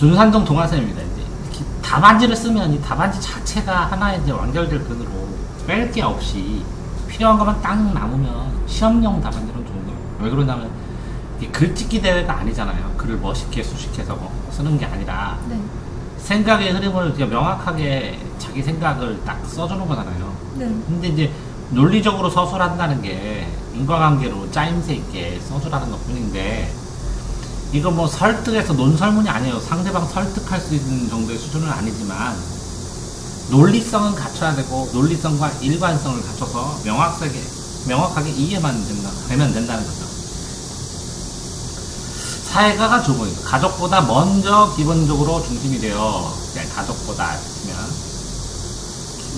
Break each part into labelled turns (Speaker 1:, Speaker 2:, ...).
Speaker 1: 준산동 동화선입니다. 이제 이렇게 답안지를 쓰면 이 답안지 자체가 하나의 이제 완결될 끈으로 뺄 게 없이 필요한 것만 딱 남으면 시험용 답안지는 좋은 거예요. 왜 그러냐면 이게 글짓기 대회가 아니잖아요. 글을 멋있게 수식해서 쓰는 게 아니라
Speaker 2: 네.
Speaker 1: 생각의 흐름을 그냥 명확하게 자기 생각을 딱 써주는 거잖아요.
Speaker 2: 네.
Speaker 1: 근데 이제 논리적으로 서술한다는 게 인과관계로 짜임새 있게 써주라는 것 뿐인데, 이거 뭐 설득해서 논설문이 아니에요. 상대방 설득할 수 있는 정도의 수준은 아니지만 논리성은 갖춰야 되고, 논리성과 일관성을 갖춰서 명확하게 이해만 되면 된다는 거죠. 사회가가 좁아요. 가족보다 먼저 기본적으로 중심이 돼요. 가족보다 했으면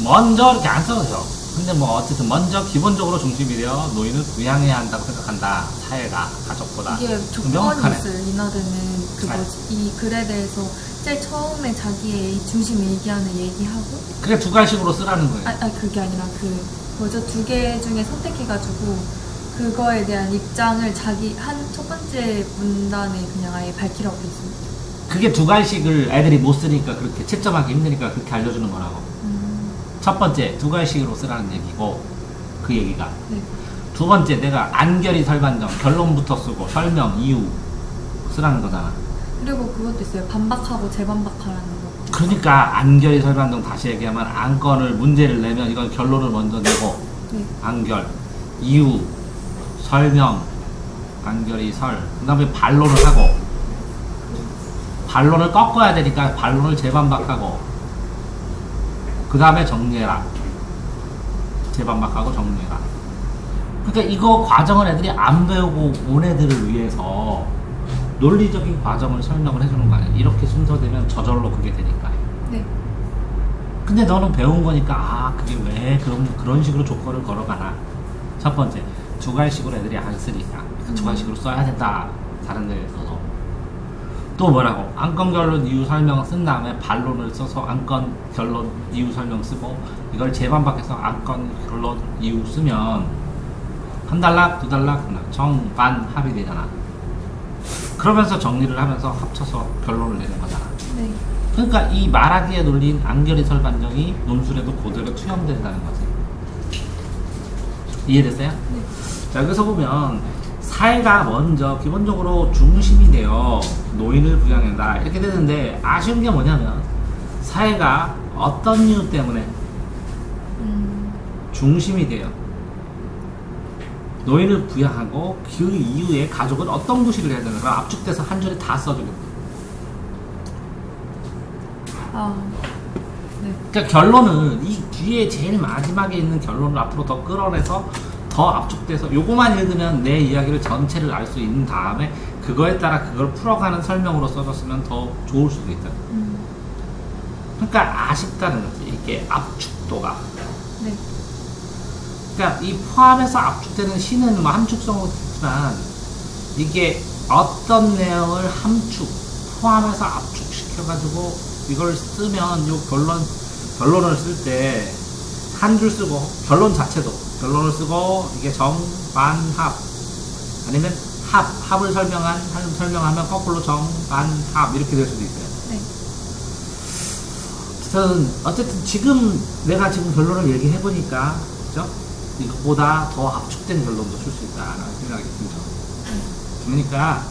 Speaker 1: 먼저 이렇게 안 써도 돼요. 근데 뭐 어쨌든 먼저 기본적으로 중심이 되어 노인을 부양해야 한다고 생각한다. 사회가 가족보다.
Speaker 2: 이게 조건이
Speaker 1: 명확하네.
Speaker 2: 있어요. 이나대는 그
Speaker 1: 네.
Speaker 2: 뭐지? 이 글에 대해서 제일 처음에 자기의 중심 얘기하는 얘기하고
Speaker 1: 그게 두 가지식으로 쓰라는 거예요.
Speaker 2: 그게 아니라 그 뭐죠? 두 개 중에 선택해가지고 그거에 대한 입장을 자기 한 첫 번째 문단에 그냥 아예 밝히라고 돼 있어요.
Speaker 1: 그게 두 가지식을 애들이 못 쓰니까, 그렇게 채점하기 힘드니까 그렇게 알려주는 거라고. 첫 번째 두 가지식으로 쓰라는 얘기고, 그 얘기가.
Speaker 2: 네.
Speaker 1: 두 번째 내가 안결이 설반정, 결론부터 쓰고 설명, 이유 쓰라는 거잖아.
Speaker 2: 그리고 그것도 있어요. 반박하고 재반박하라는 거.
Speaker 1: 그러니까 안결이 설반정, 다시 얘기하면 안건을 문제를 내면 이건 결론을 먼저 내고,
Speaker 2: 네.
Speaker 1: 안결, 이유, 설명, 안결이 설, 그 다음에 반론을 하고, 반론을 꺾어야 되니까 반론을 재반박하고, 그 다음에 정리해라. 재반박하고 정리해라. 그러니까 이거 과정을 애들이 안 배우고 온 애들을 위해서 논리적인 과정을 설명을 해주는 거 아니야. 이렇게 순서되면 저절로 그게 되니까.
Speaker 2: 네.
Speaker 1: 근데 너는 배운 거니까, 그게 왜 그런 식으로 조건을 걸어가나. 첫 번째, 두 가지식으로 애들이 안 쓰니까. 두 가지식으로 써야 된다. 다른 데에 있어서. 또 뭐라고? 안건, 결론, 이유, 설명 쓴 다음에 반론을 써서 안건, 결론, 이유, 설명 쓰고, 이걸 재반박해서 안건, 결론, 이유 쓰면 한 단락, 두 단락, 정, 반, 합이 되잖아. 그러면서 정리를 하면서 합쳐서 결론을 내는 거잖아.
Speaker 2: 네.
Speaker 1: 그러니까 이 말하기의 논리인 안결이 설반정이 논술에도 그대로 투영된다는 거지. 이해됐어요?
Speaker 2: 네.
Speaker 1: 자, 여기서 보면 사회가 먼저 기본적으로 중심이 되어 노인을 부양한다 이렇게 되는데, 아쉬운 게 뭐냐면 사회가 어떤 이유 때문에 중심이 되어 노인을 부양하고 그 이후에 가족은 어떤 구실을 해야 되는가 압축돼서 한 줄에 다 써주겠다.
Speaker 2: 네.
Speaker 1: 그러니까 결론은 이 뒤에 제일 마지막에 있는 결론을 앞으로 더 끌어내서 더 압축돼서 요거만 읽으면 내 이야기를 전체를 알 수 있는 다음에 그거에 따라 그걸 풀어가는 설명으로 써줬으면 더 좋을 수도 있다. 그러니까 아쉽다는 거지, 이게 압축도가.
Speaker 2: 네.
Speaker 1: 그러니까 이 포함해서 압축되는 시는 뭐 함축성으로 있지만, 이게 어떤 내용을 포함해서 압축시켜가지고 이걸 쓰면 요 결론을 쓸 때 한 줄 쓰고, 결론을 쓰고, 이게 정, 반, 합, 아니면 합을 설명하면 거꾸로 정, 반, 합 이렇게 될 수도 있어요.
Speaker 2: 네.
Speaker 1: 어쨌든 지금 내가 지금 결론을 얘기해보니까, 그죠? 이것보다 더 압축된 결론도 쓸 수 있다라는 생각이 듭니다. 그러니까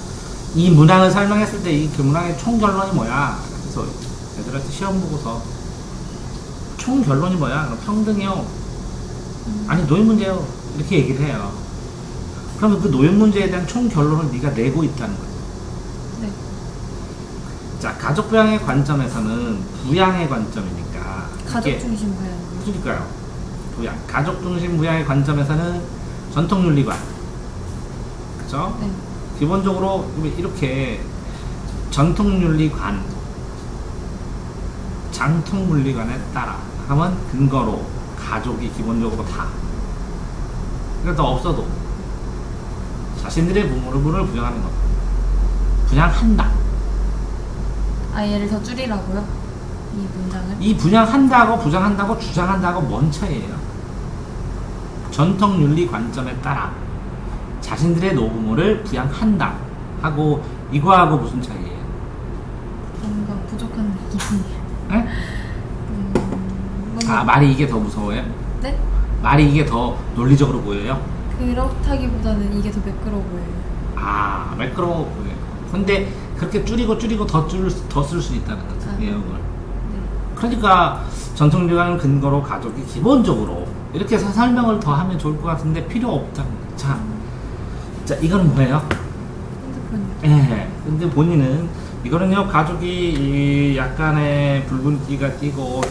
Speaker 1: 이 문항을 설명했을 때 이 문항의 총 결론이 뭐야? 그래서 애들한테 시험 보고서 총 결론이 뭐야? 그럼 평등이요? 아니 노인 문제요? 이렇게 얘기를 해요. 그러면 그 노인 문제에 대한 총 결론을 네가 내고 있다는 거죠.
Speaker 2: 네.
Speaker 1: 자, 가족 부양의 관점에서는 부양의 관점이니까,
Speaker 2: 가족 중심 부양.
Speaker 1: 그러니까요. 부양, 가족 중심 부양의 관점에서는 전통윤리관, 그죠?
Speaker 2: 네.
Speaker 1: 기본적으로 이렇게 전통윤리관, 장통윤리관에 따라 하면 근거로 가족이 기본적으로 다, 그러니까 더 없어도 자신들의 부모를 부양하는 것, 부양한다.
Speaker 2: 얘를 더 줄이라고요? 이 문장을?
Speaker 1: 이 부양한다고 부양한다고 주장한다고 뭔 차이예요? 전통윤리 관점에 따라 자신들의 노부모를 부양한다 하고 이거하고 무슨 차이예요?
Speaker 2: 부족한 느낌이에요.
Speaker 1: 네?
Speaker 2: 너무
Speaker 1: 아, 말이 이게 더 무서워요?
Speaker 2: 네?
Speaker 1: 말이 이게 더 논리적으로 보여요?
Speaker 2: 그렇다기보다는 이게 더 매끄러워 보여요.
Speaker 1: 아, 매끄러워 보여요. 근데 그렇게 줄이고 더 쓸 수 있다는 거죠.
Speaker 2: 아.
Speaker 1: 내용을.
Speaker 2: 네.
Speaker 1: 그러니까 전통유산 근거로 가족이 기본적으로 이렇게 해서 설명을 더 하면 좋을 것 같은데 필요 없다는 거예요. 자, 이건 뭐예요?
Speaker 2: 핸드폰이요.
Speaker 1: 예. 근데 본인은 이거는요, 가족이 이 약간의 붉은기가 띄고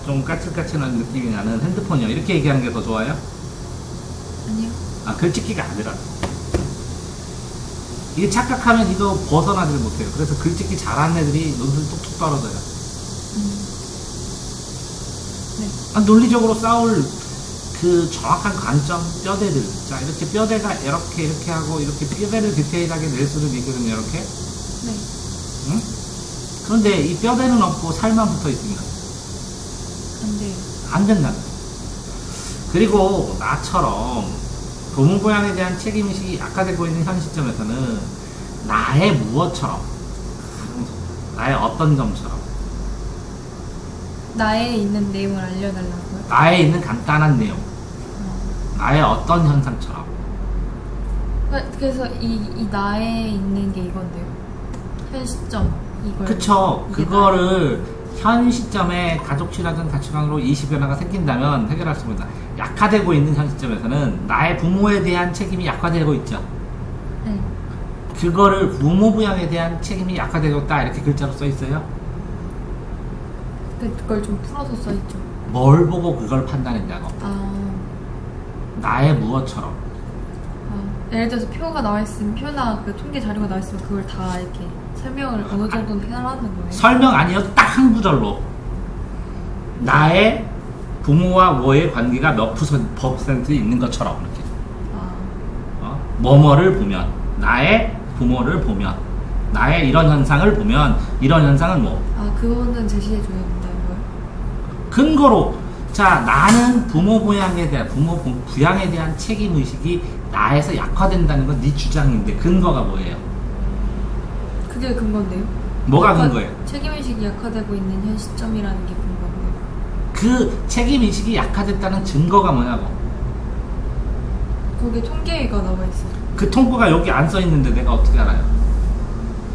Speaker 1: 좀 까칠까칠한 느낌이 나는 핸드폰이요. 이렇게 얘기하는 게 더 좋아요?
Speaker 2: 아니요.
Speaker 1: 아, 글짓기가 아니라. 이게 착각하면 이거 벗어나질 못해요. 그래서 글짓기 잘하는 애들이 논술 뚝뚝 떨어져요.
Speaker 2: 네.
Speaker 1: 아, 논리적으로 싸울 그 정확한 관점, 뼈대들. 자, 이렇게 뼈대가 이렇게 하고, 이렇게 뼈대를 디테일하게 낼 수는 있거든요, 이렇게.
Speaker 2: 네.
Speaker 1: 응? 그런데 이 뼈대는 없고 살만 붙어 있습니다.
Speaker 2: 안 돼요.
Speaker 1: 안 된다는 거예요. 그리고 나처럼 부모부양에 대한 책임의식이 약화되고 있는 현 시점에서는 나의 무엇처럼, 나의 어떤 점처럼,
Speaker 2: 나에 있는 내용을 알려달라고요?
Speaker 1: 나에 있는 간단한 내용, 나의 어떤 현상처럼.
Speaker 2: 그래서 이 나에 있는 게 이건데요. 현 시점 이걸.
Speaker 1: 그쵸.
Speaker 2: 이게
Speaker 1: 그거를 현 시점에 가족치라든 가치관으로 이시 변화가 생긴다면 해결할 수 있습니다. 약화되고 있는 현 시점에서는 나의 부모에 대한 책임이 약화되고 있죠.
Speaker 2: 네.
Speaker 1: 그거를 부모 부양에 대한 책임이 약화되고 있다 이렇게 글자로 써 있어요.
Speaker 2: 그걸 좀 풀어서 써있죠.
Speaker 1: 뭘 보고 그걸 판단했냐고. 나의 무엇처럼.
Speaker 2: 예를 들어서 표가 나와 있으면 표나 그 통계 자료가 나와 있으면 그걸 다 이렇게 설명을 어느 정도는 해라는 거예요.
Speaker 1: 설명 아니어도 딱 한 구절로 나의 부모와 뭐의 관계가 몇 퍼센트 있는 것처럼 이렇게. 뭐뭐를 보면, 나의 부모를 보면, 나의 이런 현상을 보면, 이런 현상은 뭐
Speaker 2: 그거는 제시해 줘야 된다는 거예요?
Speaker 1: 근거로. 자, 나는 부모 부양에 대한 책임 의식이 나에서 약화된다는 건 네 주장인데 근거가 뭐예요?
Speaker 2: 그게 근건데요?
Speaker 1: 뭐가 근거예요?
Speaker 2: 책임의식이 약화되고 있는 현 시점이라는 게 근건데요.
Speaker 1: 그 책임 의식이 약화됐다는 증거가 뭐냐고.
Speaker 2: 거기에 통계가 나와 있어요.
Speaker 1: 그 통보가 여기 안 써 있는데 내가 어떻게 알아요?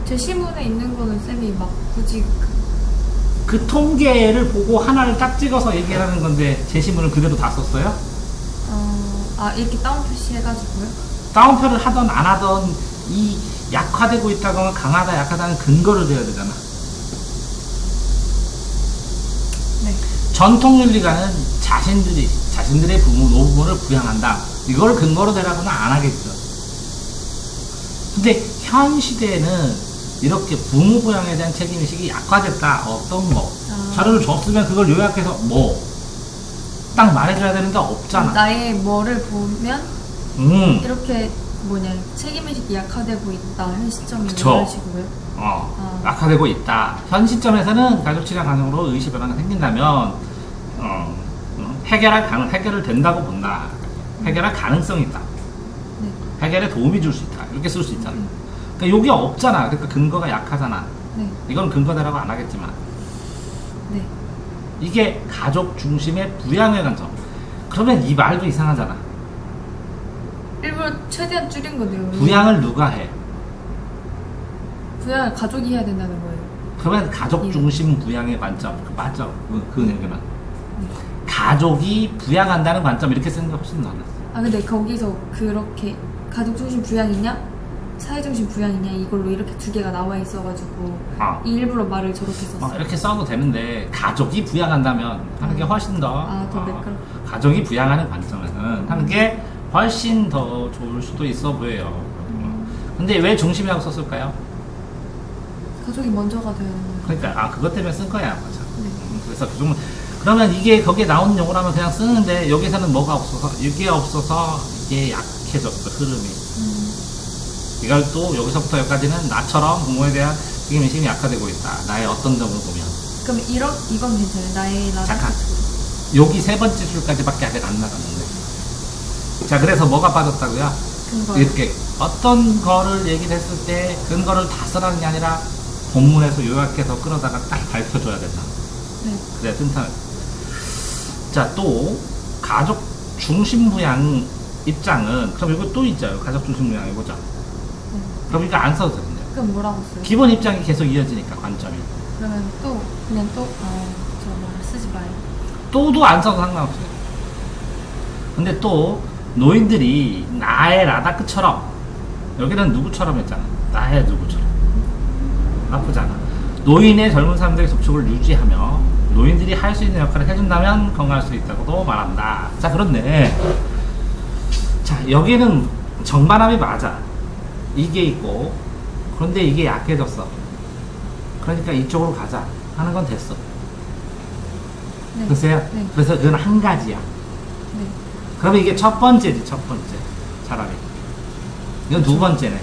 Speaker 2: 제 시문에 있는 거는 쌤이 막 굳이
Speaker 1: 그 통계를 보고 하나를 딱 찍어서 얘기하는 건데 제시문을 그대로 다 썼어요?
Speaker 2: 이렇게 다운 표시해가지고요?
Speaker 1: 다운표를 하던 안 하던 이 약화되고 있다거나 강하다 약하다는 근거를 대야 되잖아.
Speaker 2: 네.
Speaker 1: 전통윤리가는 자신들의 노부모를 부양한다. 이걸 근거로 대라고는 안 하겠죠. 근데 현 시대에는 이렇게 부모 부양에 대한 책임의식이 약화됐다. 어떤 거. 자료를 줬으면 그걸 요약해서 딱 말해줘야 되는데 없잖아.
Speaker 2: 나의 뭐를 보면 이렇게 책임의식이 약화되고 있다. 현 시점이 이런 식으로요?
Speaker 1: 약화되고 있다. 현 시점에서는 가족치료 가능으로 의식 변화가 생긴다면 해결을 된다고 본다. 해결할 가능성이 있다.
Speaker 2: 네.
Speaker 1: 해결에 도움이 줄 수 있다. 이렇게 쓸 수 있잖아. 그러니까 여기 없잖아. 그러니까 근거가 약하잖아.
Speaker 2: 네.
Speaker 1: 이건 근거대라고 안 하겠지만.
Speaker 2: 네.
Speaker 1: 이게 가족 중심의 부양의 관점. 그러면 이 말도 이상하잖아.
Speaker 2: 일부러 최대한 줄인 건데요.
Speaker 1: 부양을 누가 해?
Speaker 2: 부양을 가족이 해야 된다는 거예요.
Speaker 1: 그러면 가족 중심 부양의 관점. 맞죠? 그 얘기는. 가족이 부양한다는 관점 이렇게 쓰는 게 훨씬 낫았어.
Speaker 2: 근데 거기서 그렇게 가족 중심 부양이냐 사회 중심 부양이냐 이걸로 이렇게 두 개가 나와 있어가지고 일부러 말을 저렇게 썼어요.
Speaker 1: 이렇게 써도 되는데 가족이 부양한다면 하는 게 훨씬 더 가족이 부양하는 관점에서는 하는 게 훨씬 더 좋을 수도 있어 보여요. 근데 왜 중심이라고 썼을까요?
Speaker 2: 가족이 먼저가 되는 거예요.
Speaker 1: 그러니까 그것 때문에 쓴 거야. 맞아. 그래서 그러면 이게 거기에 나오는 용어라면 그냥 쓰는데 여기서는 뭐가 없어서 이게 약해졌어 흐름이. 이걸 또 여기서부터 여기까지는 나처럼 부모에 대한 책임의식이 약화되고 있다. 나의 어떤 점을 보면.
Speaker 2: 그럼 이건 괜찮아요. 나의
Speaker 1: 잠깐. 여기 세 번째 줄까지밖에 아직 안 나갔는데. 자, 그래서 뭐가 빠졌다고요?
Speaker 2: 근거.
Speaker 1: 이렇게 어떤 거를 얘기를 했을 때 근거를 다 쓰라는 게 아니라 본문에서 요약해서 끌어다가 딱 밝혀줘야 된다.
Speaker 2: 네.
Speaker 1: 그래야 튼튼해. 자, 또 가족 중심 부양 입장은 그럼 이거 또 있죠. 가족 중심 부양 이거죠.
Speaker 2: 네.
Speaker 1: 그럼 이거 안 써도 되는데.
Speaker 2: 그럼 뭐라고 써요?
Speaker 1: 기본 입장이 계속 이어지니까 관점이.
Speaker 2: 그러면 또 그냥 또 저 말을 쓰지 마요.
Speaker 1: 또도 안 써도 상관없어요. 근데 또 노인들이 나의 라다크처럼 여기는 누구처럼 했잖아. 나의 누구처럼. 나쁘지 않아. 노인의 젊은 사람들의 접촉을 유지하며 노인들이 할 수 있는 역할을 해준다면 건강할 수 있다고도 말한다. 자, 그런데 자, 여기는 정반합이 맞아. 이게 있고 그런데 이게 약해졌어. 그러니까 이쪽으로 가자 하는 건 됐어.
Speaker 2: 네.
Speaker 1: 글쎄요.
Speaker 2: 네.
Speaker 1: 그래서 그건 한 가지야.
Speaker 2: 네.
Speaker 1: 그러면 이게 첫 번째지, 첫 번째. 차라리. 이건 두 번째네.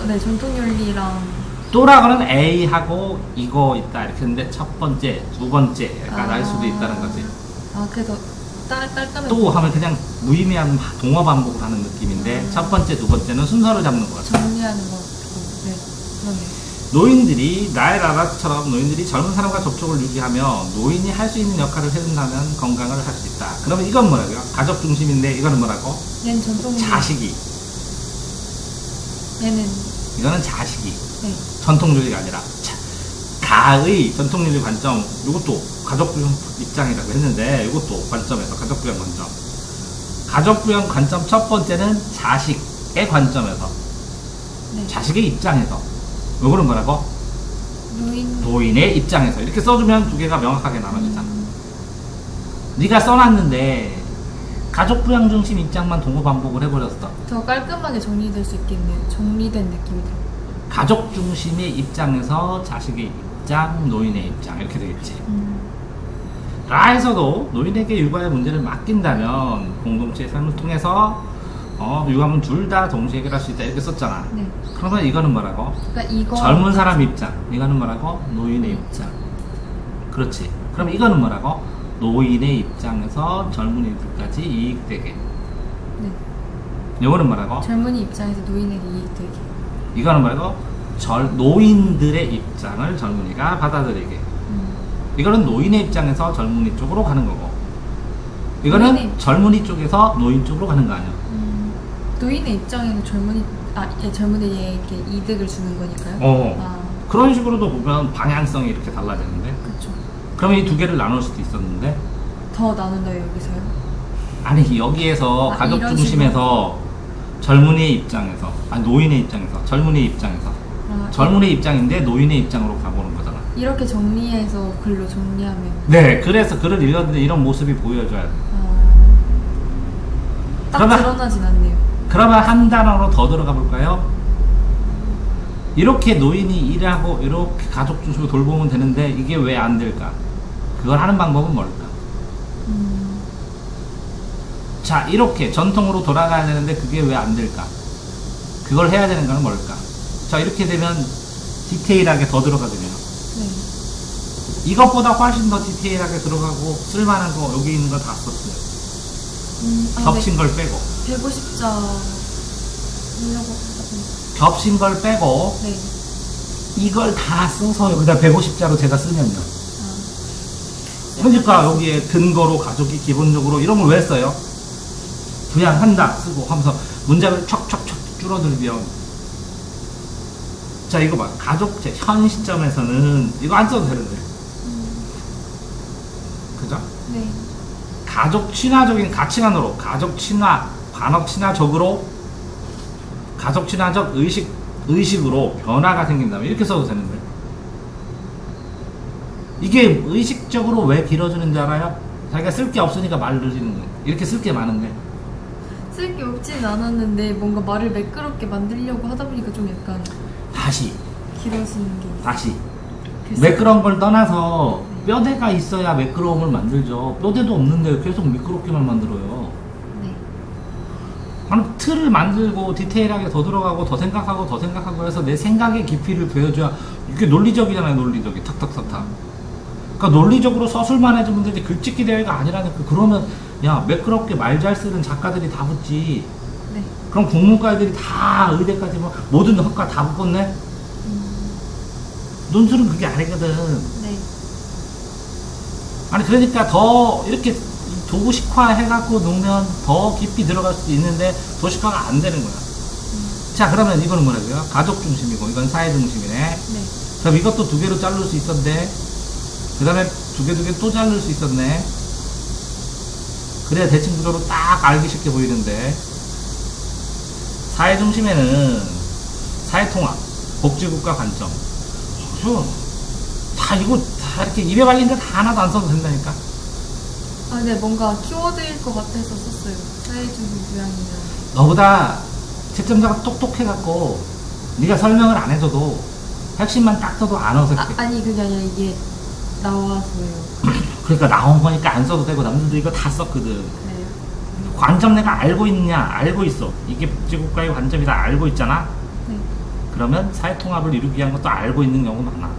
Speaker 2: 네, 전통 윤리랑
Speaker 1: 또라고는 A하고 이거 있다. 이렇게 했는데 첫 번째, 두 번째가 날 수도 있다는 거지.
Speaker 2: 그래서 깔끔하게
Speaker 1: 또 하면 그냥 무의미한 동어 반복을 하는 느낌인데 첫 번째, 두 번째는 순서를 잡는 거 같아.
Speaker 2: 정리하는 거 같고. 네. 그러네.
Speaker 1: 노인들이 나의 라라처럼 노인들이 젊은 사람과 접촉을 유지하며 노인이 할 수 있는 역할을 해준다면 건강을 할 수 있다. 그러면 이건 뭐라고요? 가족 중심인데 이거는 뭐라고?
Speaker 2: 얘는 전통 윤리.
Speaker 1: 자식이.
Speaker 2: 얘는
Speaker 1: 이거는 자식이.
Speaker 2: 네.
Speaker 1: 전통윤리가 아니라 가의 전통윤리 관점. 이것도 가족부양 입장이라고 했는데 이것도 관점에서 가족부양 관점. 가족부양 관점 첫 번째는 자식의 관점에서.
Speaker 2: 네.
Speaker 1: 자식의 입장에서. 요거는 뭐라고? 노인의 입장에서. 이렇게 써주면 두 개가 명확하게 나눠지잖아. 네가 써놨는데 가족부양 중심 입장만 동호 반복을 해버렸어.
Speaker 2: 더 깔끔하게 정리될 수 있겠네요. 정리된 느낌이 들어요.
Speaker 1: 가족 중심의 입장에서 자식의 입장, 노인의 입장 이렇게 되겠지. 라에서도 노인에게 육아의 문제를 맡긴다면 공동체의 삶을 통해서 육아는 둘 다 동시에 해결할 수 있다 이렇게 썼잖아.
Speaker 2: 네.
Speaker 1: 그러면 이거는 뭐라고?
Speaker 2: 그러니까 이거
Speaker 1: 젊은 사람 입장. 이거는 뭐라고? 노인의 입장. 그렇지. 그럼 이거는 뭐라고? 노인의 입장에서 젊은이들까지 이익되게.
Speaker 2: 네.
Speaker 1: 이거는 뭐라고?
Speaker 2: 젊은이 입장에서 노인에게 이익되게.
Speaker 1: 이거는 뭐라고? 노인들의 입장을 젊은이가 받아들이게. 이거는 노인의 입장에서 젊은이 쪽으로 가는 거고. 이거는 젊은이 쪽에서 노인 쪽으로 가는 거 아니야?
Speaker 2: 노인의 입장에는 젊은이에게 이득을 주는 거니까요.
Speaker 1: 그런 식으로도 보면 방향성이 이렇게 달라지는데.
Speaker 2: 그렇죠.
Speaker 1: 그러면 이 두 개를 나눌 수도 있었는데.
Speaker 2: 더 나눈다요 여기서요?
Speaker 1: 아니 여기에서 가족 중심에서 젊은이의 입장에서 노인의 입장에서 젊은이의 입장에서 젊은이의 입장인데 노인의 입장으로 가보는 거잖아.
Speaker 2: 이렇게 정리해서 글로 정리하면
Speaker 1: 네, 그래서 글을 읽었는데 이런 모습이 보여줘야 돼.
Speaker 2: 딱
Speaker 1: 그러면
Speaker 2: 드러나진 않네요.
Speaker 1: 그러면 한 단어로 더 들어가 볼까요? 이렇게 노인이 일하고 이렇게 가족 중심으로 돌보면 되는데 이게 왜 안 될까? 그걸 하는 방법은 뭘까? 자, 이렇게 전통으로 돌아가야 되는데 그게 왜 안 될까? 그걸 해야 되는 건 뭘까? 자, 이렇게 되면 디테일하게 더 들어가거든요.
Speaker 2: 네.
Speaker 1: 이것보다 훨씬 더 디테일하게 들어가고 쓸만한 거 여기 있는 거 다 썼어요. 겹친 걸 빼고.
Speaker 2: 150자 하려고 하다 보니까.
Speaker 1: 겹친 걸 빼고
Speaker 2: 네.
Speaker 1: 이걸 다 써서 여기다 150자로 제가 쓰면요. 그러니까 여기에 근거로 가족이 기본적으로 이런 걸 왜 써요? 부양한다 쓰고 하면서 문장을 척척척 줄어들면 자 이거 봐. 가족제 현 시점에서는 이거 안 써도 되는데 그죠?
Speaker 2: 네.
Speaker 1: 가족 친화적인 가치관으로 가족 친화 반업 친화적으로 가족 친화적 의식으로 변화가 생긴다면 이렇게 써도 되는데 이게 의식적으로 왜 길어지는 줄 알아요? 자기가 쓸 게 없으니까 말을 늘리는 거예요. 이렇게 쓸 게 많은데
Speaker 2: 쓸 게 없진 않았는데 뭔가 말을 매끄럽게 만들려고 하다 보니까 좀 약간
Speaker 1: 다시
Speaker 2: 길어지는 게
Speaker 1: 다시
Speaker 2: 글쎄요.
Speaker 1: 매끄러운 걸 떠나서 뼈대가 있어야 매끄러움을 만들죠. 뼈대도 없는데 계속 매끄럽게만 만들어요.
Speaker 2: 네.
Speaker 1: 아니, 틀을 만들고 디테일하게 더 들어가고 더 생각하고 해서 내 생각의 깊이를 보여줘야 이게 논리적이잖아요. 논리적이 탁탁탁탁. 그러니까 논리적으로 서술만 해주면 되지 글짓기 대회가 아니라니까. 그러면 야 매끄럽게 말 잘 쓰는 작가들이 다 붙지.
Speaker 2: 네.
Speaker 1: 그럼 국문과 애들이 다 의대까지 뭐 모든 학과 다 붙겠네. 논술은 그게 아니거든.
Speaker 2: 네.
Speaker 1: 아니 그러니까 더 이렇게 도구식화 해갖고 놓으면 더 깊이 들어갈 수도 있는데 도식화가 안 되는 거야. 자 그러면 이거는 뭐라고요? 가족 중심이고 이건 사회 중심이네.
Speaker 2: 네.
Speaker 1: 그럼 이것도 두 개로 자를 수 있었네. 그 다음에 두 개 또 자를 수 있었네. 그래야 대칭 구조로 딱 알기 쉽게 보이는데 사회 중심에는 사회 통합, 복지국가 관점. 다 이거 다 이렇게 입에 발린 데 다 하나도 안 써도 된다니까.
Speaker 2: 아, 네, 뭔가 키워드일 것 같아서 썼어요. 사회주의 부양이면.
Speaker 1: 너보다 채점자가 똑똑해갖고 네가 설명을 안 해줘도 핵심만 딱 써도 안 어색해.
Speaker 2: 아니, 그게 아니라 이게 나와서요.
Speaker 1: 그러니까 나온 거니까 안 써도 되고 남들도 이거 다 썼거든.
Speaker 2: 네.
Speaker 1: 관점 내가 알고 있냐? 알고 있어. 이게 복지국가의 관점이다 알고 있잖아.
Speaker 2: 네.
Speaker 1: 그러면 사회통합을 이루기 위한 것도 알고 있는 경우가 많아.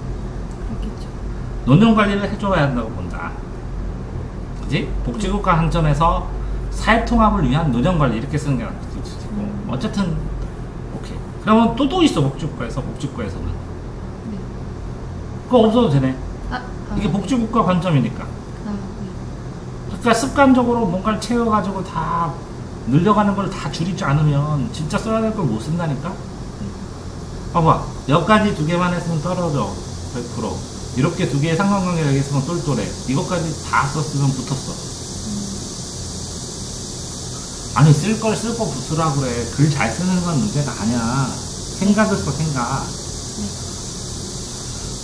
Speaker 2: 그렇겠죠.
Speaker 1: 논용관리를 해줘야 한다고 본다. 그지? 복지국가 관점에서 사회통합을 위한 논용관리 이렇게 쓰는 게 낫지. 어쨌든 오케이. 그러면 또 있어 복지국가에서는.
Speaker 2: 네.
Speaker 1: 그거 없어도 되네. 이게
Speaker 2: 네.
Speaker 1: 복지국가 관점이니까.
Speaker 2: 네.
Speaker 1: 그러니까 습관적으로 뭔가를 채워가지고 다 늘려가는 걸 다 줄이지 않으면 진짜 써야 될 걸 못 쓴다니까? 봐봐. 여기까지 두 개만 했으면 떨어져. 100%. 이렇게 두 개의 상관관계가 여기 있으면 똘똘해. 이것까지 다 썼으면 붙었어. 아니, 쓸 거 붙으라고 그래. 글 잘 쓰는 건 문제가 아니야. 생각을 써, 생각.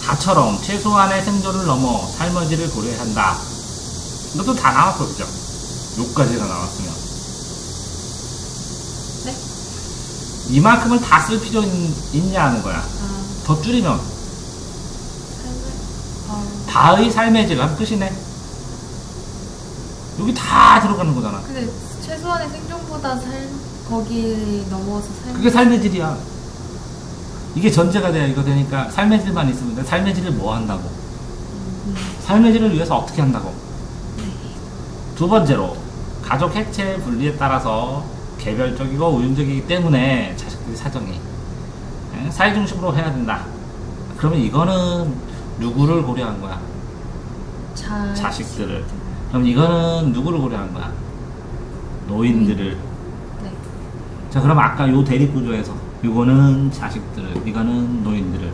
Speaker 1: 다처럼 최소한의 생존을 넘어 삶의 질을 고려해야 한다. 너도 다 나왔어, 그죠? 요까지가 나왔으면.
Speaker 2: 네?
Speaker 1: 이만큼을 다 쓸 필요 있냐 하는 거야. 더 줄이면. 다의 삶의 질 하면 끝이네. 여기 다 들어가는 거잖아.
Speaker 2: 근데 최소한의 생존보다 거기 넘어서
Speaker 1: 그게 삶의 질이야. 이게 전제가 돼야 이거 되니까 삶의 질만 있으면 돼. 삶의 질을 뭐 한다고? 삶의 질을 위해서 어떻게 한다고? 두 번째로 가족 핵체 분리에 따라서 개별적이고 우윤적이기 때문에 자식들이 사정이 사회 중심으로 해야 된다. 그러면 이거는 누구를 고려한 거야? 자식들을. 그럼 이거는 누구를 고려한 거야? 노인들을.
Speaker 2: 네.
Speaker 1: 자, 그럼 아까 요 대립 구조에서 이거는 자식들을, 이거는 노인들을.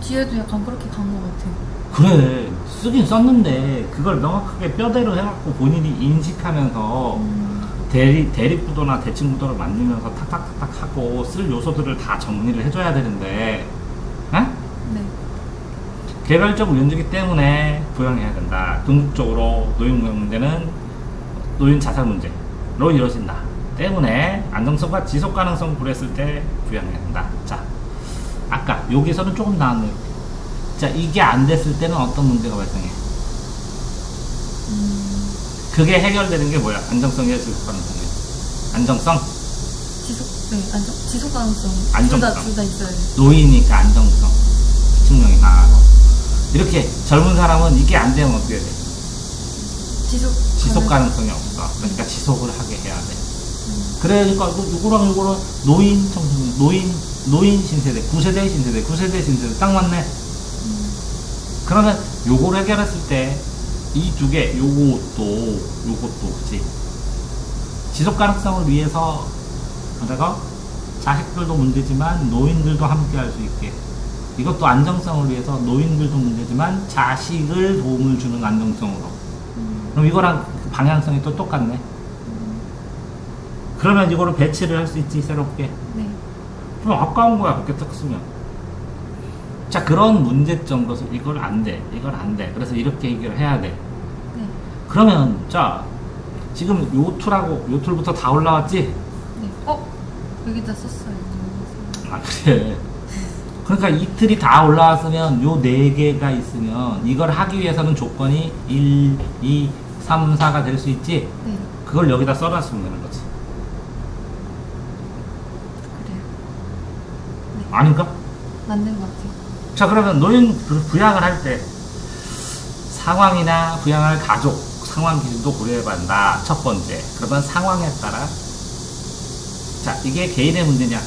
Speaker 2: 뒤에도 약간 그렇게 간 것 같아요.
Speaker 1: 그래, 쓰긴 썼는데 그걸 명확하게 뼈대로 해갖고 본인이 인식하면서 대립 구도나 대칭 구도를 만들면서 탁탁탁탁 하고 쓸 요소들을 다 정리를 해줘야 되는데, 에?
Speaker 2: 네.
Speaker 1: 개별적 우연이기 때문에 부양해야 된다. 궁극적으로 노인 부양 문제는 노인 자살 문제로 이루어진다. 때문에 안정성과 지속 가능성 고려했을 때 부양해야 된다. 자, 아까 여기서는 조금 나왔네요. 자, 이게 안 됐을 때는 어떤 문제가 발생해? 그게 해결되는 게 뭐야? 안정성이야, 지속 가능성이야? 안정성?
Speaker 2: 지속 가능성.
Speaker 1: 안정성.
Speaker 2: 둘 다 있어야 돼.
Speaker 1: 노이니까 안정성. 측면이 강하고. 이렇게 젊은 사람은 이게 안 되면 어떻게 돼? 지속 가능성이 없어. 그러니까 지속을 하게 해야 돼. 그러니까 요거랑 노인 청소년, 노인 신세대, 9세대 신세대 딱 맞네. 그러면 요거를 해결했을 때 이 두 개, 요것도, 그치? 지속 가능성을 위해서 내가 자식들도 문제지만 노인들도 함께 할 수 있게. 이것도 안정성을 위해서 노인들도 문제지만 자식을 도움을 주는 안정성으로. 그럼 이거랑 방향성이 또 똑같네. 그러면 이거를 배치를 할 수 있지, 새롭게.
Speaker 2: 네.
Speaker 1: 그럼 아까운 거야, 그렇게 딱 쓰면. 자, 그런 문제점 것을 이걸 안 돼. 그래서 이렇게 해결해야 돼.
Speaker 2: 네.
Speaker 1: 그러면, 자, 지금 요 툴부터 다 올라왔지?
Speaker 2: 네. 여기다 썼어요.
Speaker 1: 아, 그래. 그러니까 이 틀이 다 올라왔으면 요 4개가 있으면 이걸 하기 위해서는 조건이 1, 2, 3, 4가 될 수 있지?
Speaker 2: 네.
Speaker 1: 그걸 여기다 써놨으면 되는 거지.
Speaker 2: 그래요. 네.
Speaker 1: 아닌가?
Speaker 2: 맞는 것 같아요.
Speaker 1: 자, 그러면 노인 부양을 할 때 상황이나 부양할 가족 상황 기준도 고려해야 한다. 첫 번째. 그러면 상황에 따라 자, 이게 개인의 문제냐?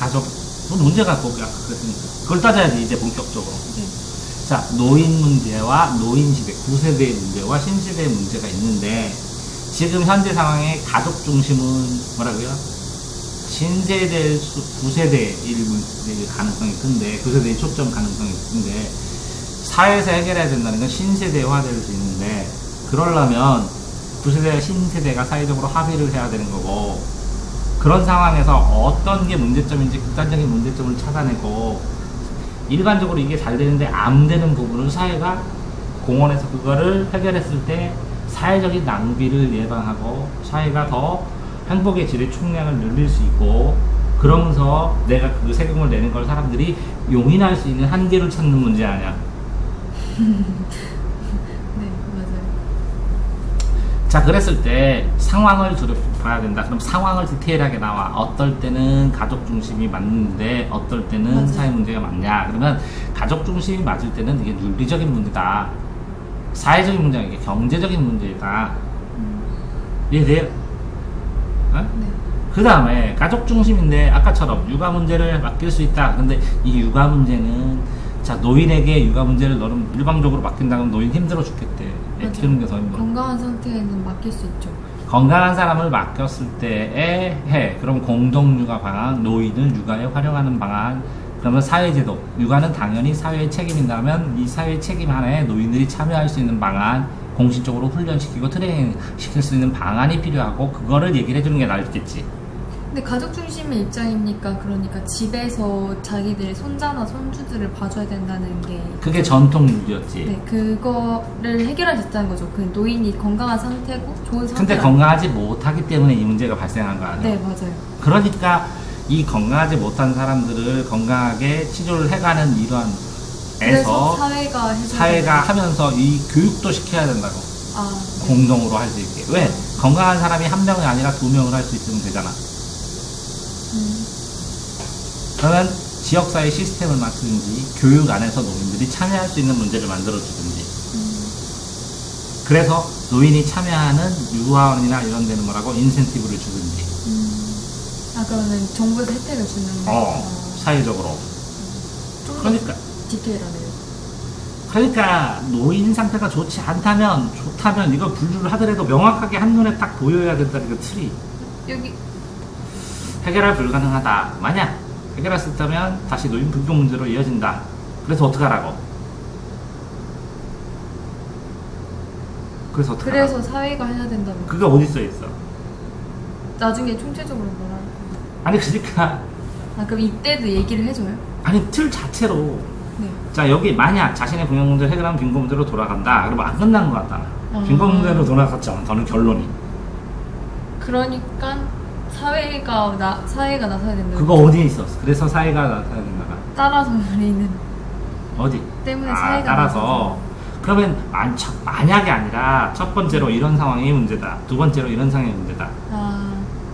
Speaker 1: 가족 뭐 문제가 거기 아까 그랬으니까. 그걸 따져야지, 이제 본격적으로.
Speaker 2: 네.
Speaker 1: 자, 노인 문제와 노인 시대, 9세대의 문제와 신시대의 문제가 있는데, 지금 현재 상황의 가족 중심은 뭐라고요? 신세대, 9세대일 가능성이 큰데, 9세대의 초점 가능성이 큰데, 사회에서 해결해야 된다는 건 신세대화될 수 있는데, 그러려면 9세대와 신세대가 사회적으로 합의를 해야 되는 거고, 그런 상황에서 어떤 게 문제점인지 극단적인 문제점을 찾아내고, 일반적으로 이게 잘 되는데 안 되는 부분을 사회가 공헌해서 그거를 해결했을 때 사회적인 낭비를 예방하고 사회가 더 행복의 질의 총량을 늘릴 수 있고, 그러면서 내가 그 세금을 내는 걸 사람들이 용인할 수 있는 한계를 찾는 문제 아니야.
Speaker 2: 네, 맞아요.
Speaker 1: 자, 그랬을 때 상황을 봐야 된다. 그럼 상황을 디테일하게 나와. 어떨 때는 가족 중심이 맞는데 어떨 때는
Speaker 2: 맞아요.
Speaker 1: 사회 문제가 맞냐. 그러면 가족 중심이 맞을 때는 이게 윤리적인 문제다. 사회적인 문제가 이게 경제적인 문제다. 이해돼요? 어?
Speaker 2: 네.
Speaker 1: 그 다음에 가족 중심인데 아까처럼 육아 문제를 맡길 수 있다. 근데 이 육아 문제는, 자, 노인에게 육아 문제를 너는 일방적으로 맡긴다면 노인 힘들어 죽겠대. 애 키우는 게 더 힘들어.
Speaker 2: 건강한 상태에는 맡길 수 있죠.
Speaker 1: 건강한 사람을 맡겼을 때에 해. 그럼 공동육아 방안, 노인을 육아에 활용하는 방안, 그러면 사회제도, 육아는 당연히 사회의 책임인다면 이 사회의 책임 하나에 노인들이 참여할 수 있는 방안, 공식적으로 훈련시키고 트레이닝 시킬 수 있는 방안이 필요하고, 그거를 얘기를 해주는 게 낫겠지.
Speaker 2: 근데 가족 중심의 입장이니까, 그러니까 집에서 자기들의 손자나 손주들을 봐줘야 된다는 게,
Speaker 1: 그게 전통 유지였지.
Speaker 2: 네, 그거를 해결할 수 있다는 거죠. 그 노인이 건강한 상태고 좋은 상태.
Speaker 1: 근데 건강하지 못하기 때문에 이 문제가 발생한 거 아니야?
Speaker 2: 네, 맞아요.
Speaker 1: 그러니까 이 건강하지 못한 사람들을 건강하게 치료를 해가는 이러한
Speaker 2: 그래서
Speaker 1: 에서
Speaker 2: 사회가 해줘야
Speaker 1: 사회가
Speaker 2: 되는
Speaker 1: 하면서 이 교육도 시켜야 된다고.
Speaker 2: 아, 네.
Speaker 1: 공동으로 할 수 있게. 왜? 건강한 사람이 한 명이 아니라 두 명을 할 수 있으면 되잖아. 그러면 지역사회 시스템을 맞추든지 교육 안에서 노인들이 참여할 수 있는 문제를 만들어주든지. 그래서 노인이 참여하는 유아원이나 이런 데는 뭐라고 인센티브를 주든지.
Speaker 2: 아, 그러면 정부에서 혜택을 주는 거.
Speaker 1: 사회적으로.
Speaker 2: 좀
Speaker 1: 그러니까.
Speaker 2: 디테일하네요.
Speaker 1: 그러니까 노인 상태가 좋지 않다면, 좋다면 이걸 분류를 하더라도 명확하게 한눈에 딱 보여야 된다는 그 틀이.
Speaker 2: 여기
Speaker 1: 해결할 불가능하다. 만약 해결할 수 있다면 다시 노인 불교 문제로 이어진다. 그래서 어떡하라고? 그래서 어떡하라고?
Speaker 2: 그래서 사회가 해야 된다면
Speaker 1: 그게 어디 써 있어?
Speaker 2: 나중에 총체적으로 뭐라 할까요?
Speaker 1: 아니 그러니까
Speaker 2: 아, 그럼 이때도 얘기를 해줘요?
Speaker 1: 아니 틀 자체로,
Speaker 2: 네.
Speaker 1: 자 여기 만약 자신의 병역 문제를 해결하면 빈곤 문제로 돌아간다. 그러면 안 끝난 것 같다.
Speaker 2: 아.
Speaker 1: 빈곤 문제로 돌아갔잖아. 저는 결론이.
Speaker 2: 그러니까 사회가 나서야 된다.
Speaker 1: 그거 어디에 있었어? 그래서 사회가 나타나야 된다가
Speaker 2: 따라서 우리는
Speaker 1: 어디?
Speaker 2: 때문에 사회가
Speaker 1: 따라서.
Speaker 2: 나서죠.
Speaker 1: 그러면 만약이 아니라 첫 번째로 이런 상황이 문제다. 두 번째로 이런 상황이 문제다.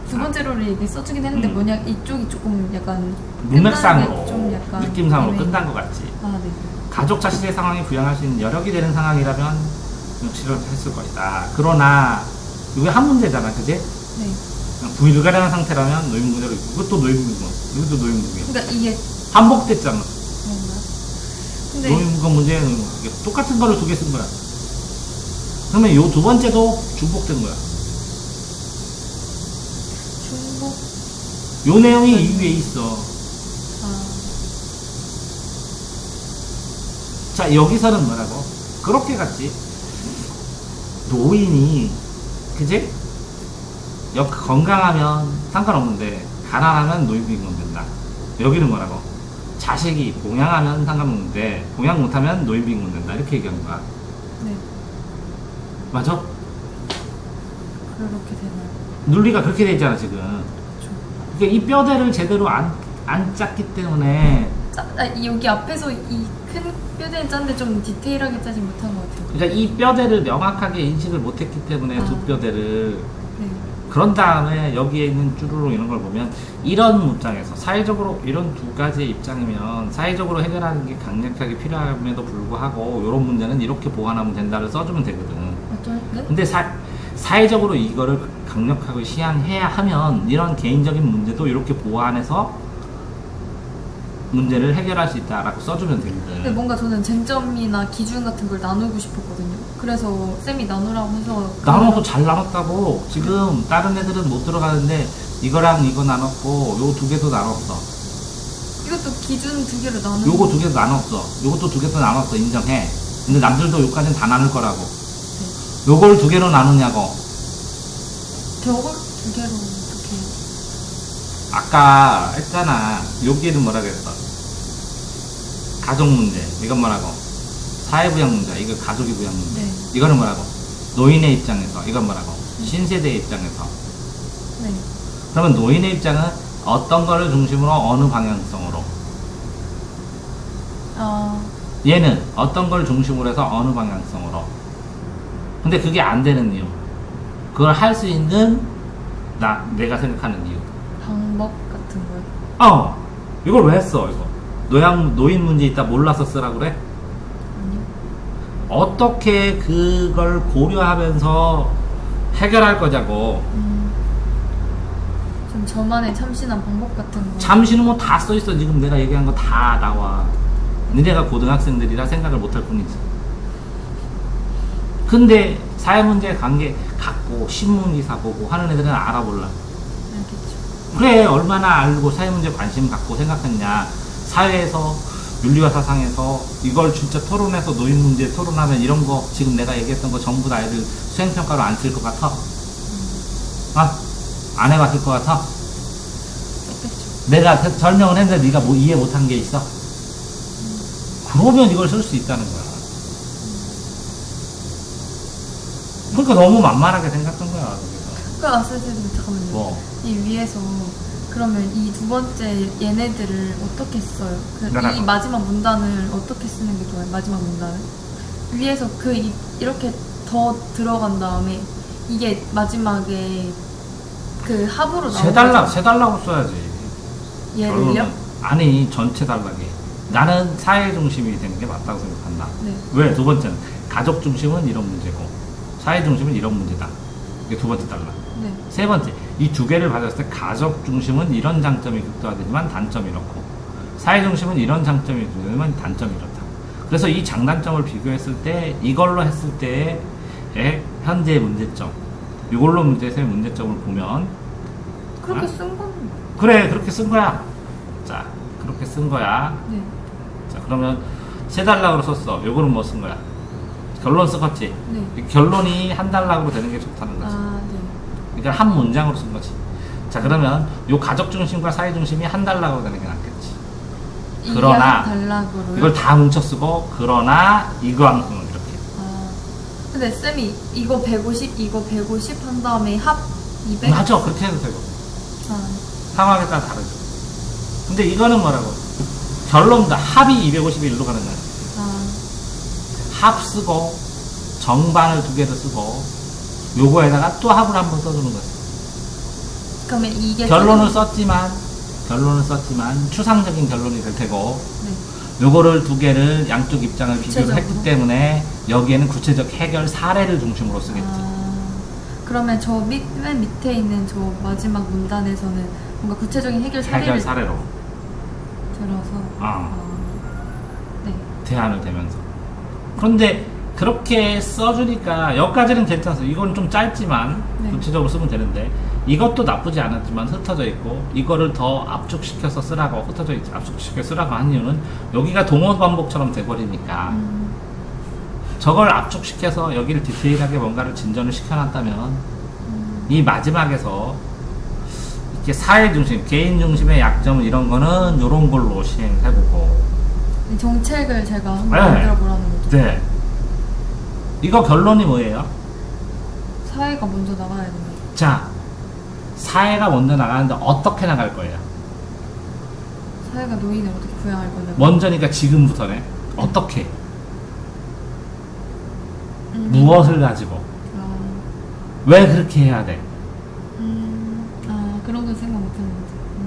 Speaker 2: 두 번째로를 얘기 써주긴 했는데 뭐냐, 이쪽이 조금 약간
Speaker 1: 문맥상으로,
Speaker 2: 끝나는 게 좀 약간
Speaker 1: 느낌상으로
Speaker 2: 애매해.
Speaker 1: 끝난 것 같지.
Speaker 2: 아, 네.
Speaker 1: 가족 자신의 상황이 부양할 수 있는 여력이 되는 상황이라면 치료를 했을 것이다. 그러나 이게 한 문제잖아, 그지?
Speaker 2: 네.
Speaker 1: 불가능한 상태라면 노인 문제로 있고, 이것도 노인 문제, 이것도 노인 문제.
Speaker 2: 그러니까 이게
Speaker 1: 반복됐잖아.
Speaker 2: 그런가요? 근데
Speaker 1: 노인 문제는 이게 똑같은 거를 두 개 쓴 거야. 그러면 요 두 번째도 중복된 거야.
Speaker 2: 중복.
Speaker 1: 요 내용이 이 위에 있어.
Speaker 2: 아,
Speaker 1: 자, 여기서는 뭐라고? 그렇게 갔지. 노인이, 그지? 건강하면 상관없는데, 가난하면 노인빈곤 된다. 여기는 뭐라고? 자식이 봉양하면 상관없는데, 봉양 못하면 노인빈곤 된다. 이렇게 얘기한 거야.
Speaker 2: 네.
Speaker 1: 맞아?
Speaker 2: 그렇게 되나요?
Speaker 1: 논리가 그렇게 돼 있잖아, 지금.
Speaker 2: 그렇죠.
Speaker 1: 그러니까 이 뼈대를 제대로 안 짰기 때문에,
Speaker 2: 여기 앞에서 이 큰 뼈대는 짠데 좀 디테일하게 짜지 못한 것 같아요.
Speaker 1: 그러니까 이 뼈대를 명확하게 인식을 못했기 때문에
Speaker 2: 아.
Speaker 1: 두 뼈대를.
Speaker 2: 네.
Speaker 1: 그런 다음에 여기에 있는 쭈루룩 이런 걸 보면, 이런 입장에서 사회적으로 이런 두 가지의 입장이면 사회적으로 해결하는 게 강력하게 필요함에도 불구하고 이런 문제는 이렇게 보완하면 된다를 써주면 되거든.
Speaker 2: 어떤?
Speaker 1: 근데 사회적으로 이거를 강력하게 시향해야 하면 이런 개인적인 문제도 이렇게 보완해서 문제를 해결할 수 있다라고 써주면
Speaker 2: 근데
Speaker 1: 되거든.
Speaker 2: 뭔가 저는 쟁점이나 기준 같은 걸 나누고 싶었거든요. 그래서 쌤이 나누라고 해서
Speaker 1: 나눠서 잘 나눴다고. 지금 다른 애들은 못 들어가는데 이거랑 이거 나눴고 요 두 개도 나눴어.
Speaker 2: 이것도 기준 두 개로 나누는
Speaker 1: 요거 두 개도 나눴어. 요것도 두 개도 나눴어. 인정해. 근데 남들도 요까지는 다 나눌 거라고.
Speaker 2: 네.
Speaker 1: 요걸 두 개로 나누냐고.
Speaker 2: 저걸 두 개로 어떻게
Speaker 1: 아까 했잖아. 여기에는 뭐라 그랬어? 가족 문제. 이건 뭐라고? 사회부양 문제. 이거 가족이 부양 문제.
Speaker 2: 네.
Speaker 1: 이거는 뭐라고? 노인의 입장에서. 이건 뭐라고? 신세대의 입장에서.
Speaker 2: 네.
Speaker 1: 그러면 노인의 입장은 어떤 거를 중심으로 어느 방향성으로? 얘는 어떤 걸 중심으로 해서 어느 방향성으로? 근데 그게 안 되는 이유. 그걸 할 수 있는 내가 생각하는 이유.
Speaker 2: 방법 같은 거요?
Speaker 1: 이걸 왜 했어, 이거? 노인 문제 있다 몰라서 쓰라 그래?
Speaker 2: 아니요.
Speaker 1: 어떻게 그걸 고려하면서 해결할 거냐고.
Speaker 2: 좀 저만의 참신한 방법 같은 거.
Speaker 1: 잠시는 뭐 다 써있어. 지금 내가 얘기한 거 다 나와. 니네가 고등학생들이라 생각을 못할 뿐이지. 근데 사회문제 관계 갖고 신문기사 보고 하는 애들은 알아볼라.
Speaker 2: 알겠죠.
Speaker 1: 그래, 얼마나 알고 사회문제 관심 갖고 생각했냐. 사회에서 윤리와 사상에서 이걸 진짜 토론해서 노인 문제 토론하면 이런 거 지금 내가 얘기했던 거 전부 다 애들 수행평가로 안 쓸 것 같아? 안 해봤을 것 같아?
Speaker 2: 썼겠죠.
Speaker 1: 내가 설명을 했는데 네가 뭐 이해 못한 게 있어? 그러면 이걸 쓸 수 있다는 거야. 그러니까 너무 만만하게 생각한 거야.
Speaker 2: 그러니까 선생님 잠깐만요.
Speaker 1: 뭐?
Speaker 2: 이 위에서 그러면 이 두 번째 얘네들을 어떻게 써요?
Speaker 1: 나라고.
Speaker 2: 이 마지막 문단을 어떻게 쓰는 게 좋아요? 마지막 문단을 위에서 이렇게 더 들어간 다음에 이게 마지막에 그 합으로 나오는
Speaker 1: 세 달라고 써야지.
Speaker 2: 얘를요?
Speaker 1: 결론은. 아니, 전체 달라게. 나는 사회 중심이 되는 게 맞다고 생각한다.
Speaker 2: 네.
Speaker 1: 왜? 두 번째는 가족 중심은 이런 문제고 사회 중심은 이런 문제다. 이게 두 번째 달라.
Speaker 2: 네.
Speaker 1: 세 번째, 이 두 개를 받았을 때 가족 중심은 이런 장점이 극대화되지만 단점이 이렇고 사회 중심은 이런 장점이 극대화되지만 단점이 이렇다. 그래서 이 장단점을 비교했을 때 이걸로 했을 때의 현재의 문제점, 이걸로 문제에서의 문제점을 보면
Speaker 2: 그렇게 쓴 건.
Speaker 1: 그래, 그렇게 쓴 거야. 자, 그렇게 쓴 거야.
Speaker 2: 네.
Speaker 1: 자, 그러면 세 달락으로 썼어. 요거는 뭐 쓴 거야? 결론 써봤지?
Speaker 2: 네.
Speaker 1: 결론이 한 달락으로 되는 게 좋다는 거지.
Speaker 2: 네.
Speaker 1: 그러니까 한 문장으로 쓴 거지. 자, 그러면 요 가족 중심과 사회 중심이 한 달락으로 되는 게 낫겠지.
Speaker 2: 이게
Speaker 1: 그러나
Speaker 2: 단락으로요?
Speaker 1: 이걸 다 뭉쳐 쓰고 그러나 이거만큼은 이렇게.
Speaker 2: 근데 쌤이 이거 150, 이거 150 한 다음에 합 200?
Speaker 1: 맞아, 그렇게 해도 되고. 상황에 따라 다르죠. 근데 이거는 뭐라고? 결론다. 합이 251로 가는 거야. 합 쓰고 정반을 두 개를 쓰고 요거에다가 또 합을 한번 써주는 거지.
Speaker 2: 그러면 이게
Speaker 1: 결론을 썼지만 추상적인 결론이 될 테고
Speaker 2: 네.
Speaker 1: 요거를 두 개를 양쪽 입장을 비교를
Speaker 2: 구체적으로?
Speaker 1: 했기 때문에 여기에는 구체적 해결 사례를 중심으로 쓰겠지.
Speaker 2: 그러면 맨 밑에 있는 저 마지막 문단에서는 뭔가 구체적인 해결 사례를
Speaker 1: 해결 사례로
Speaker 2: 들어서 네.
Speaker 1: 대안을 대면서. 그런데 그렇게 써주니까 여기까지는 괜찮았어. 이건 좀 짧지만
Speaker 2: 네.
Speaker 1: 구체적으로 쓰면 되는데 이것도 나쁘지 않았지만 흩어져 있고 이거를 더 압축시켜서 쓰라고 흩어져 있지 압축시켜 쓰라고 한 이유는 여기가 동원 반복처럼 돼버리니까 저걸 압축시켜서 여기를 디테일하게 뭔가를 진전을 시켜놨다면 이 마지막에서 이렇게 사회 중심, 개인 중심의 약점 이런 거는 이런 걸로 시행해보고.
Speaker 2: 이 정책을 제가 한번
Speaker 1: 네.
Speaker 2: 만들어 보라는 거죠.
Speaker 1: 네. 이거 결론이 뭐예요?
Speaker 2: 사회가 먼저 나가야 된다.
Speaker 1: 자, 사회가 먼저 나가는데 어떻게 나갈 거예요?
Speaker 2: 사회가 노인을 어떻게 부양할 건데?
Speaker 1: 먼저니까 지금부터네. 어떻게? 무엇을 가지고? 왜 그렇게 해야 돼?
Speaker 2: 그런 건 생각 못했는데.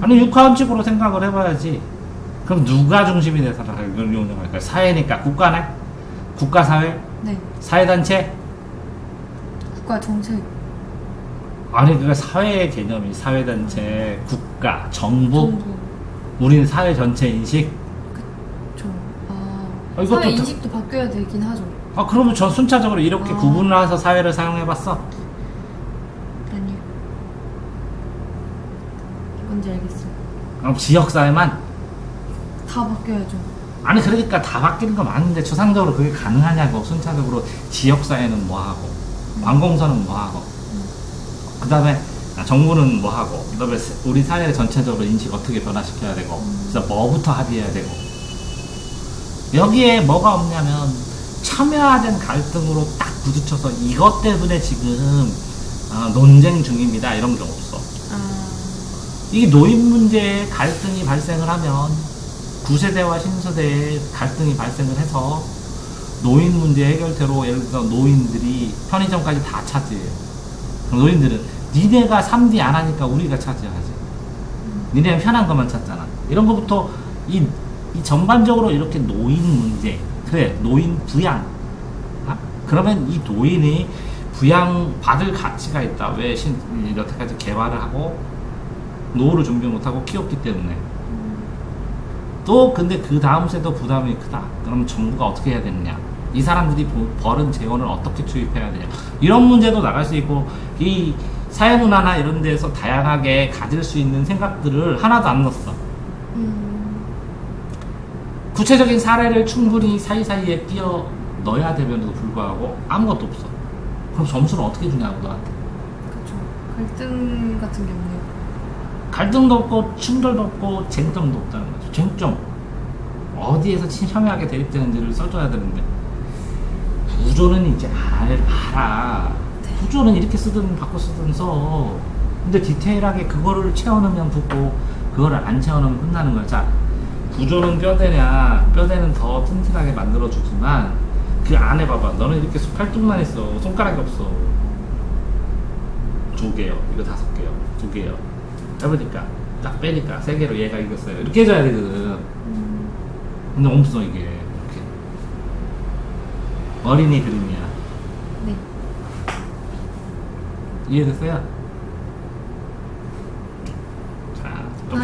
Speaker 1: 아니 육하원칙으로 생각을 해봐야지. 그럼 누가 중심이 돼서 이걸 운영할까요? 사회니까 국가네? 국가사회?
Speaker 2: 네.
Speaker 1: 사회단체?
Speaker 2: 국가 정책.
Speaker 1: 아니 그게 사회의 개념이 사회단체, 국가, 정부? 우리는 사회 전체 인식.
Speaker 2: 저,
Speaker 1: 이것도
Speaker 2: 사회
Speaker 1: 다-
Speaker 2: 인식도 바뀌어야 되긴 하죠.
Speaker 1: 그러면 전 순차적으로 이렇게
Speaker 2: 아.
Speaker 1: 구분을 해서 사회를 사용해봤어.
Speaker 2: 아니요. 뭔지 알겠어요.
Speaker 1: 그럼 지역사회만?
Speaker 2: 다 바뀌어야죠.
Speaker 1: 아니 그러니까 다 바뀌는 거 맞는데 추상적으로 그게 가능하냐고. 순차적으로 지역사회는 뭐하고 관공서는 뭐하고 그 다음에 정부는 뭐하고 그 다음에 우리 사회 전체적으로 인식 어떻게 변화시켜야 되고 그래서 뭐부터 합의해야 되고 여기에 뭐가 없냐면 첨예화된 갈등으로 딱 부딪혀서 이것 때문에 지금 논쟁 중입니다 이런 게 없어. 이게 노인 문제에 갈등이 발생을 하면 구세대와 신세대에 갈등이 발생을 해서 노인 문제 해결대로 예를 들어서 노인들이 편의점까지 다 차지해요. 그럼 노인들은 니네가 3D 안 하니까 우리가 차지하지. 니네는 편한 것만 찾잖아. 이런 것부터 이 전반적으로 이렇게 노인 문제, 그래 노인 부양. 그러면 이 노인이 부양 받을 가치가 있다. 왜 여태까지 개발을 하고 노후를 준비 못하고 키웠기 때문에. 또 근데 그 다음 세도 부담이 크다. 그럼 정부가 어떻게 해야 되느냐? 이 사람들이 벌은 재원을 어떻게 투입해야 되냐? 이런 문제도 나갈 수 있고 이 사회문화나 이런 데서 다양하게 가질 수 있는 생각들을 하나도 안 넣었어. 구체적인 사례를 충분히 사이사이에 끼워 넣어야 됨에도 불구하고 아무것도 없어. 그럼 점수를 어떻게 주냐고 너한테.
Speaker 2: 그렇죠. 갈등 같은 게 없네요.
Speaker 1: 갈등도 없고 충돌도 없고 쟁점도 없다는 거죠. 쟁점 어디에서 첨예하게 대립되는지를 써줘야 되는데 구조는 이제 알아. 구조는 이렇게 쓰든 바꿔 쓰든 써. 근데 디테일하게 그거를 채워넣으면 붙고 그거를 안 채워넣으면 끝나는 거야. 자, 구조는 뼈대냐, 뼈대는 더 튼튼하게 만들어주지만 그 안에 봐봐. 너는 이렇게 팔뚝만 있어. 손가락이 없어. 2개요. 이거 5개요. 2개요. 해보니까 딱 빼니까 3개로 얘가 이겼어요. 이렇게 해줘야 되거든. 근데 없어 이게. 이렇게. 어린이 그림이야.
Speaker 2: 네.
Speaker 1: 이해됐어요? 자, 좀